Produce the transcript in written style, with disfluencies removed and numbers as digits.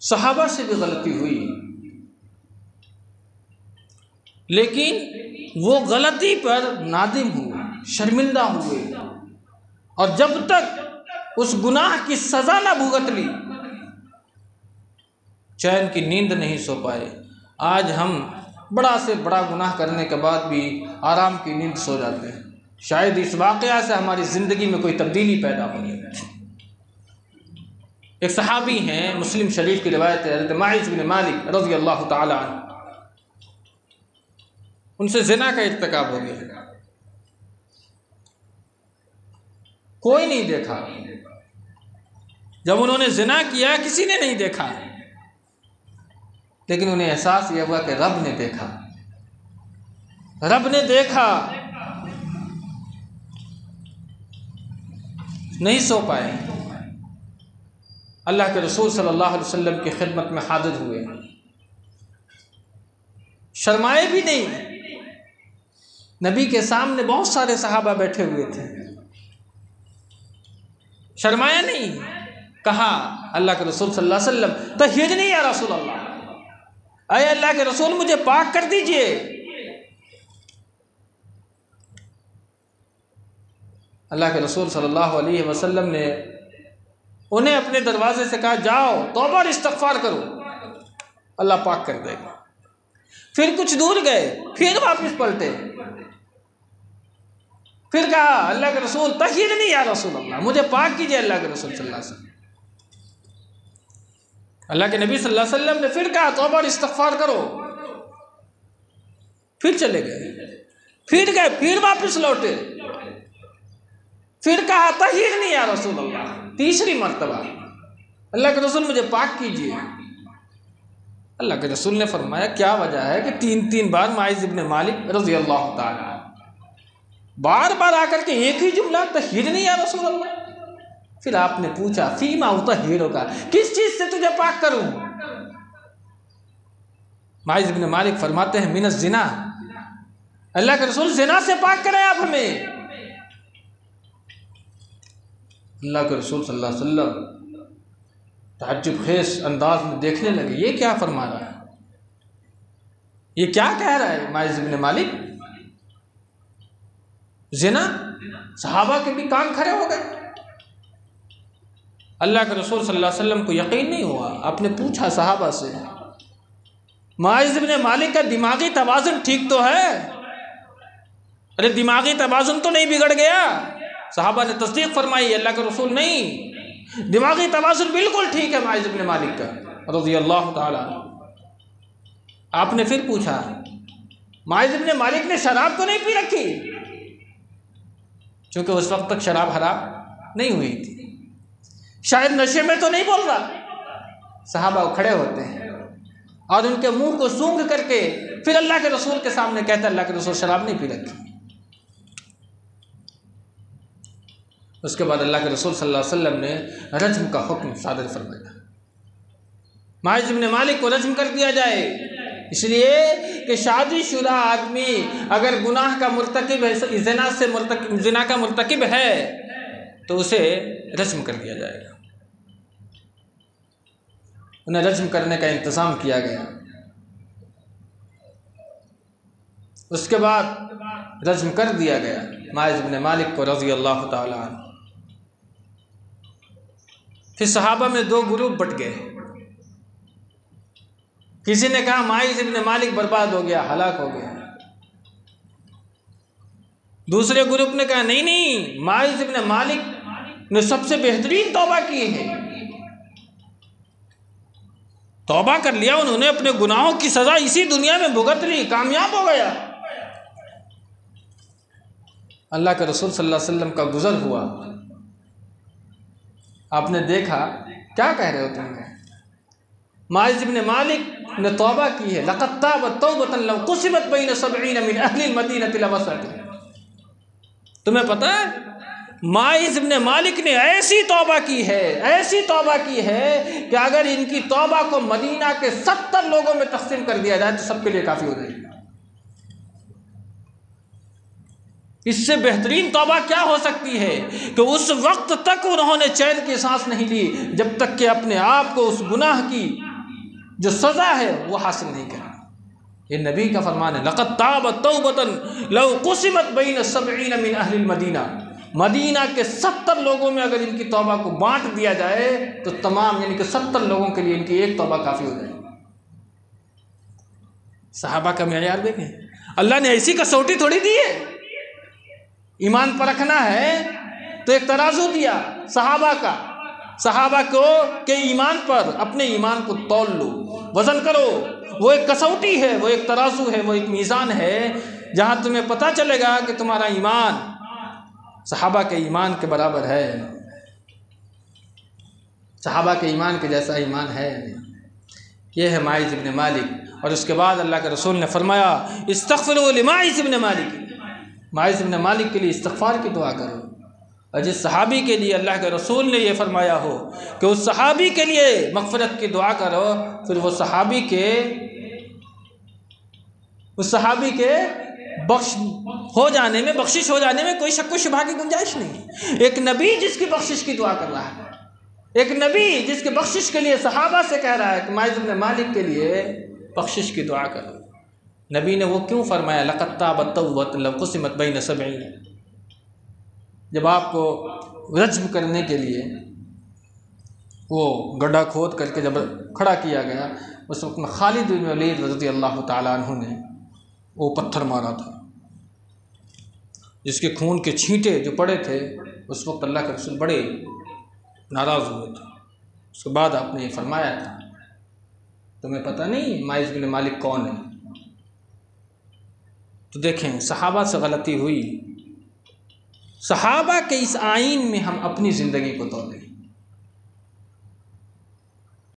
सहाबा से भी गलती हुई, लेकिन वो गलती पर नादिम हुए, शर्मिंदा हुए, और जब तक उस गुनाह की सज़ा ना भुगत ली चैन की नींद नहीं सो पाए। आज हम बड़ा से बड़ा गुनाह करने के बाद भी आराम की नींद सो जाते हैं। शायद इस वाक़या से हमारी ज़िंदगी में कोई तब्दीली पैदा होगी। एक सहाबी हैं, मुस्लिम शरीफ की रिवायत है, हज़रत माइज़ बिन मालिक रज़ी अल्लाह ताला अन्हु, उनसे ज़िना का इर्तिकाब हो गया। कोई नहीं देखा। जब उन्होंने ज़िना किया किसी ने नहीं देखा, लेकिन उन्हें एहसास यह हुआ कि रब ने देखा, रब ने देखा। नहीं सो पाए। अल्लाह के रसूल सल्लल्लाहु अलैहि वसल्लम की खिदमत में हाजिर हुए, शर्माए भी नहीं। नबी के सामने बहुत सारे सहाबा बैठे हुए थे, शर्माया नहीं। कहा अल्लाह के रसूल सल्लल्लाहु अलैहि वसल्लम, तहिजनी या रसूल अल्लाह, अय अल्लाह के रसूल मुझे पाक कर दीजिए। अल्लाह के रसूल सल्लल्लाहु अलैहि वसल्लम ने उन्हें अपने दरवाजे से कहा, जाओ तौबा और इस्तग़फ़ार करो, अल्लाह पाक कर देगा। फिर कुछ दूर गए, फिर वापस पलटे, फिर कहा अल्लाह के रसूल तहिजनी या रसूल अल्लाह, मुझे पाक कीजिए अल्लाह के रसूल सल्लल्लाहु अलैहि वसल्लम। अल्लाह के नबी सल्लल्लाहु अलैहि वसल्लम ने फिर कहा तौबा और इस्तग़फ़ार करो, फिर चले गए, फिर गए, फिर वापस लौटे, फिर कहा तहिजनी या रसूल अल्लाह, तीसरी मर्तबा अल्लाह के रसूल मुझे पाक कीजिए। अल्लाह के रसूल ने फरमाया, क्या वजह है कि तीन तीन बार माइज़ इब्न मालिक रज़ी अल्लाह ताला बार बार आकर के एक ही जुमला तहिजनी या रसूल अल्लाह। फिर आपने पूछा, फीमा उतहिरुका, किस चीज से तुझे पाक करूं? माइज़ इब्न मालिक फरमाते हैं, मिनज़ ज़िना, अल्लाह के रसूल ज़िना से पाक करें आप हमें। अल्लाह के रसूल सल्लल्लाहु अलैहि वसल्लम तअज्जुब खेस अंदाज में देखने लगे, ये क्या फरमा रहा है, ये क्या कह रहा है माइज़ इब्न मालिक, ज़िना? सहाबा के भी कान खड़े हो गए। अल्लाह के रसूल सल्लल्लाहु अलैहि वसल्लम को यकीन नहीं हुआ। आपने पूछा सहाबा से, माइज़ इब्न मालिक का दिमागी तवाज़ुन ठीक तो है? अरे दिमागी तवाज़ुन तो नहीं बिगड़ गया? सहाबा ने तस्दीक फरमाई, अल्लाह के रसूल नहीं, दिमागी तवाज़ुन बिल्कुल ठीक है माइज़ इब्न मालिक का रज़ी अल्लाह ताला। आपने फिर पूछा, माइज़ इब्न मालिक ने शराब तो नहीं पी रखी? चूँकि उस वक्त तक शराब हराम नहीं हुई थी। शायद नशे में तो नहीं बोल रहा? सहाबा खड़े होते हैं और उनके मुंह को सूंघ करके फिर अल्लाह के रसूल के सामने कहते हैं, अल्लाह के रसूल शराब नहीं पी रखी। उसके बाद अल्लाह के रसूल सल्लल्लाहु अलैहि वसल्लम ने रज्म का हुक्म सादर फरमाया, माइज़ इब्न मालिक को रज्म कर दिया जाए, इसलिए कि शादीशुदा आदमी अगर गुनाह का मुर्तकिब है, ज़िना का मुर्तकिब है, तो उसे रज्म कर दिया जाएगा। उन्हें रज्म करने का इंतज़ाम किया गया। उसके बाद रज्म कर दिया गया माइज़ इब्न मालिक को रज़ी अल्लाह ताला अन्हु। फिर सहाबा में दो ग्रुप बट गए। किसी ने कहा माइज़ इब्न मालिक बर्बाद हो गया, हलाक हो गया। दूसरे ग्रुप ने कहा नहीं नहीं, माइज़ इब्न मालिक ने सबसे बेहतरीन तौबा की है, तौबा कर लिया उन्होंने, अपने गुनाहों की सजा इसी दुनिया में भुगत ली, कामयाब हो गया। अल्लाह के रसूल सल्लल्लाहु अलैहि वसल्लम का गुजर हुआ, आपने देखा, क्या कह रहे हो तुम? माइज़ इब्न मालिक ने तौबा की है, लक़द ताबत तौबतन लव क़ुसिमत बैन सबईन मिन अहलिल मदीनति लवसअत। तुम्हें पता है माइज़ इब्न मालिक ने ऐसी तौबा की है, ऐसी तौबा की है कि अगर इनकी तौबा को मदीना के 70 लोगों में तक़सीम कर दिया जाए तो सबके लिए काफ़ी हो जाएगी। इससे बेहतरीन तौबा क्या हो सकती है कि उस वक्त तक उन्होंने चैन की सांस नहीं ली जब तक कि अपने आप को उस गुनाह की जो सज़ा है वो हासिल नहीं करेंगे। ये नबी का फरमान है, लक़द ताबत तौबतन लौ क़ुसिमत बैन सबईन मिन अहलिल मदीना। मदीना के 70 लोगों में अगर इनकी तौबा को बांट दिया जाए तो तमाम यानी कि 70 लोगों के लिए इनकी एक तौबा काफ़ी हो जाएगी। सहाबा का मेयार देखें, अल्लाह ने ऐसी कसौटी थोड़ी दी है। ईमान परखना है तो एक तराजू दिया सहाबा को के ईमान पर, अपने ईमान को तौल लो, वज़न करो। वो एक कसौटी है, वो एक तराजू है, वो एक मीज़ान है जहाँ तुम्हें पता चलेगा कि तुम्हारा ईमान सहाबा के ईमान के बराबर है, सहाबा के ईमान के जैसा ईमान है। ये है माइज़ इब्न मालिक। और उसके बाद अल्लाह के रसूल ने फरमाया, इस्तग़फ़िरू लिमाइज़ इब्न मालिक, माइज़ इब्न मालिक के लिए इस्तग़फ़ार की दुआ करो। और जिस सहाबी के लिए अल्लाह के रसूल ने ये फरमाया हो कि उस सहाबी के लिए मग़फ़िरत की दुआ करो, फिर वो सहाबी के बख्शिश हो जाने में कोई शक व शुबा की गुंजाइश नहीं। एक नबी जिसकी बख्शिश की दुआ कर रहा है, एक नबी जिसके बख्शिश के लिए सहाबा से कह रहा है कि माइज़ इब्न मालिक के लिए बख्शिश की दुआ करो। नबी ने वो क्यों फरमाया, लक़द ताबत तौबतन लौ क़ुसिमत बैन सबईन। जब आपको रज्म करने के लिए वो गड्ढा खोद करके जब खड़ा किया गया, उस वक्त में खालिद बिन वलीद रज़ियल्लाहु ताला अन्हु ने वो पत्थर मारा था, जिसके खून के छींटे जो पड़े थे, उस वक्त अल्लाह के रसूल बड़े नाराज़ हुए थे। उसके बाद आपने ये फरमाया था, तुम्हें पता नहीं माइज़ बिन मालिक कौन है? तो देखें, सहाबा से गलती हुई, सहाबा के इस आइन में हम अपनी ज़िंदगी को तोलें।